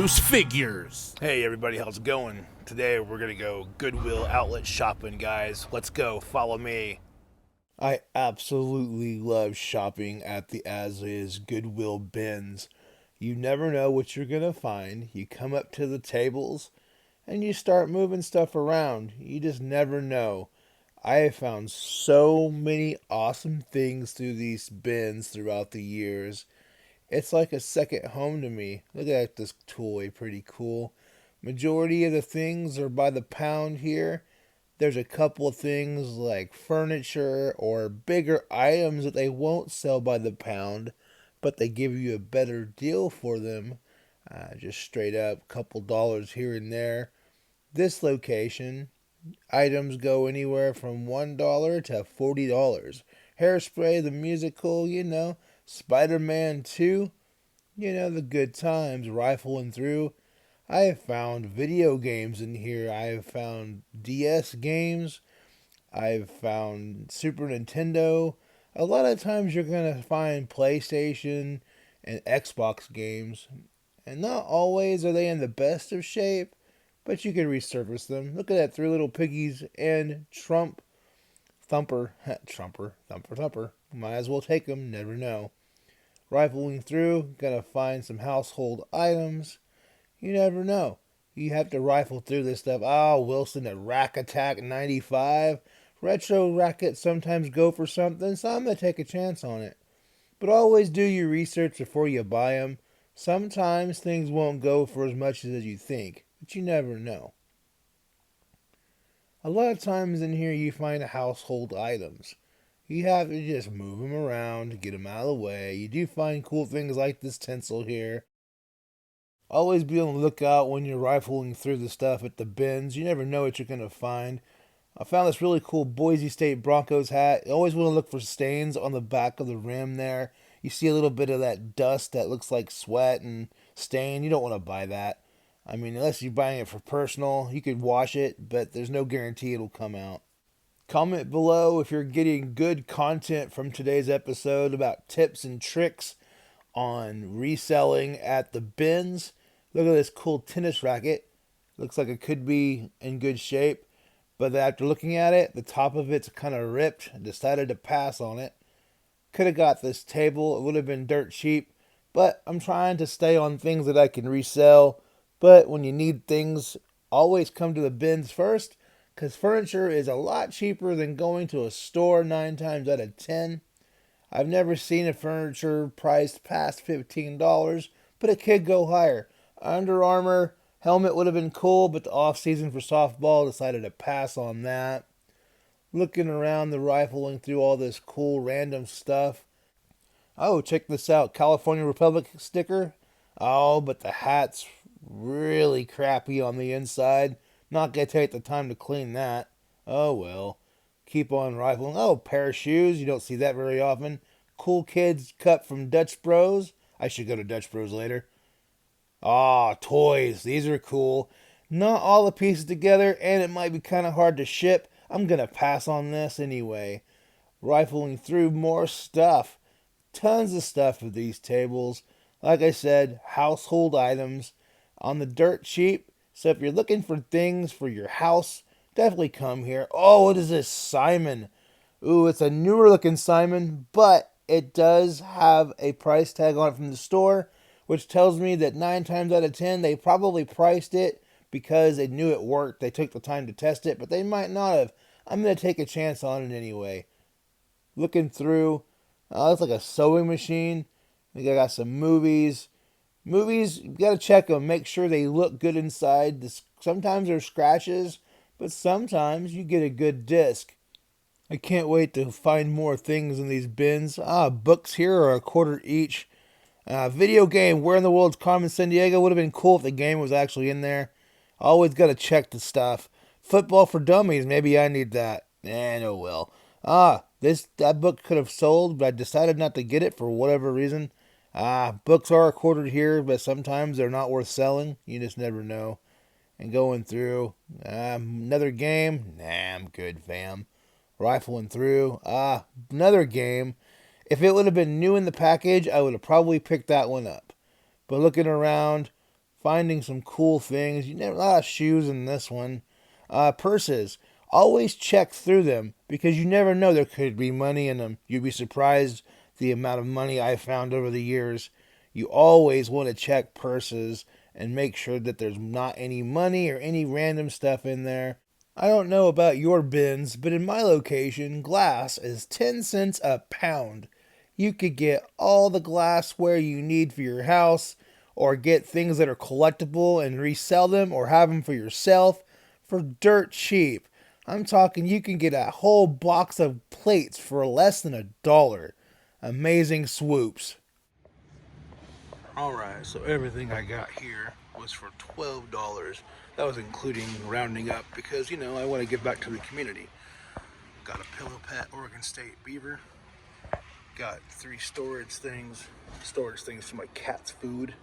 loose figures. Hey everybody, how's it going? Today we're gonna go Goodwill Outlet shopping, guys. Let's go, follow me. I absolutely love shopping at the As Is Goodwill bins. You never know what you're gonna find. You come up to the tables and you start moving stuff around. You just never know. I have found so many awesome things through these bins throughout the years. It's like a second home to me. Look at this toy, pretty cool. Majority of the things are by the pound here. There's a couple of things like furniture or bigger items that they won't sell by the pound, but they give you a better deal for them. Just straight up, couple dollars here and there. This location, items go anywhere from $1 to $40. Hairspray, the musical, Spider-Man 2, the good times, rifling through. I have found video games in here. I have found DS games. I've found Super Nintendo. A lot of times you're going to find PlayStation and Xbox games. And not always are they in the best of shape, but you can resurface them. Look at that, Three Little Piggies and Trump Thumper. Thumper. Might as well take them, never know. Rifling through, gonna find some household items. You never know. You have to rifle through this stuff. Wilson, a Rack Attack 95. Retro rackets sometimes go for something, so I'm going to take a chance on it. But always do your research before you buy them. Sometimes things won't go for as much as you think, but you never know. A lot of times in here you find household items. You have to just move them around, get them out of the way. You do find cool things like this tinsel here. Always be on the lookout when you're rifling through the stuff at the bins. You never know what you're going to find. I found this really cool Boise State Broncos hat. You always want to look for stains on the back of the rim there. You see a little bit of that dust that looks like sweat and stain. You don't want to buy that. I mean, unless you're buying it for personal, you could wash it, but there's no guarantee it'll come out. Comment below if you're getting good content from today's episode about tips and tricks on reselling at the bins. Look at this cool tennis racket. Looks like it could be in good shape, but after looking at it, the top of it's kind of ripped. I decided to pass on it. Could have got this table. It would have been dirt cheap, but I'm trying to stay on things that I can resell. But when you need things, always come to the bins first, because furniture is a lot cheaper than going to a store 9 times out of 10. I've never seen a furniture priced past $15, but it could go higher. Under Armour helmet would have been cool, but the off season for softball decided to pass on that. Looking around the rifling through all this cool random stuff. Oh, check this out. California Republic sticker. Oh, but the hat's really crappy on the inside. Not gonna take the time to clean that. Oh well. Keep on rifling. Oh, pair of shoes. You don't see that very often. Cool Kids cut from Dutch Bros. I should go to Dutch Bros later. Toys. These are cool. Not all the pieces together, and it might be kind of hard to ship. I'm going to pass on this anyway. Rifling through more stuff. Tons of stuff for these tables. Like I said, household items on the dirt cheap. So if you're looking for things for your house, definitely come here. Oh, what is this? Simon. Ooh, it's a newer looking Simon, but it does have a price tag on it from the store, which tells me that 9 times out of 10, they probably priced it because they knew it worked. They took the time to test it, but they might not have. I'm going to take a chance on it anyway. Looking through, it's like a sewing machine. I think I got some movies. Movies, you got to check them. Make sure they look good inside. Sometimes there's scratches, but sometimes you get a good disc. I can't wait to find more things in these bins. Books here are a quarter each. Video game, Where in the World's Carmen Sandiego? Would have been cool if the game was actually in there. Always got to check the stuff. Football for Dummies, maybe I need that. Oh well. That book could have sold, but I decided not to get it for whatever reason. Books are quartered here, but sometimes they're not worth selling. You just never know. And going through, another game. I'm good, fam. Rifling through, another game. If it would have been new in the package, I would have probably picked that one up. But looking around, finding some cool things. You never, a lot of shoes in this one. Purses. Always check through them because you never know, there could be money in them. You'd be surprised the amount of money I found over the years. You always want to check purses and make sure that there's not any money or any random stuff in there. I don't know about your bins, but in my location, glass is 10 cents a pound. You could get all the glassware you need for your house, or get things that are collectible and resell them, or have them for yourself for dirt cheap. I'm talking you can get a whole box of plates for less than $1. Amazing swoops. Alright, so everything I got here was for $12. That was including rounding up because, you know, I want to give back to the community. Got a pillow pet, Oregon State beaver. Got 3 storage things for my cat's food.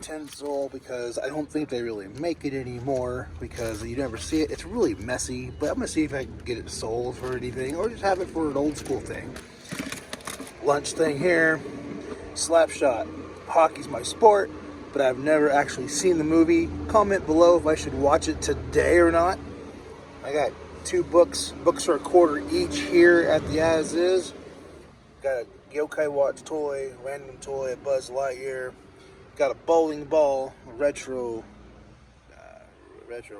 Tinsel, because I don't think they really make it anymore because you never see it. It's really messy, but I'm going to see if I can get it sold for anything or just have it for an old school thing. Lunch thing here. Slapshot. Hockey's my sport, but I've never actually seen the movie. Comment below if I should watch it today or not. I got 2 books for $1 each here at the As Is. Got a Yokai Watch toy, random toy, a Buzz Lightyear. Got a bowling ball, a retro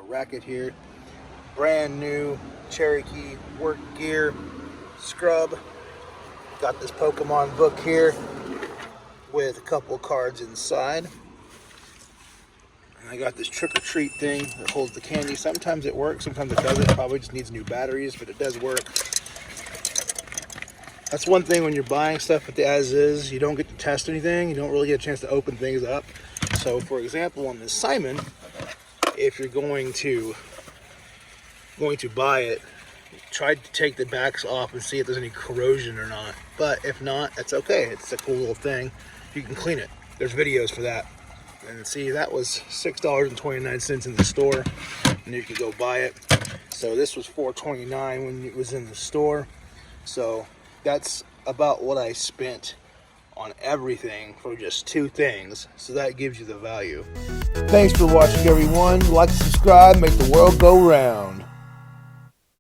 racket here. Brand new Cherokee work gear, scrub. Got this Pokemon book here with a couple cards inside. And I got this trick or treat thing that holds the candy. Sometimes it works, sometimes it doesn't. Probably just needs new batteries, but it does work. That's one thing when you're buying stuff at the As Is, you don't get to test anything. You don't really get a chance to open things up. So for example, on this Simon, if you're going to buy it, try to take the backs off and see if there's any corrosion or not. But if not, that's okay. It's a cool little thing. You can clean it. There's videos for that. And see, that was $6.29 in the store, and you could go buy it. So this was $4.29 when it was in the store. So that's about what I spent on everything for just 2 things. So that gives you the value. Thanks for watching, everyone. Like and subscribe, make the world go round.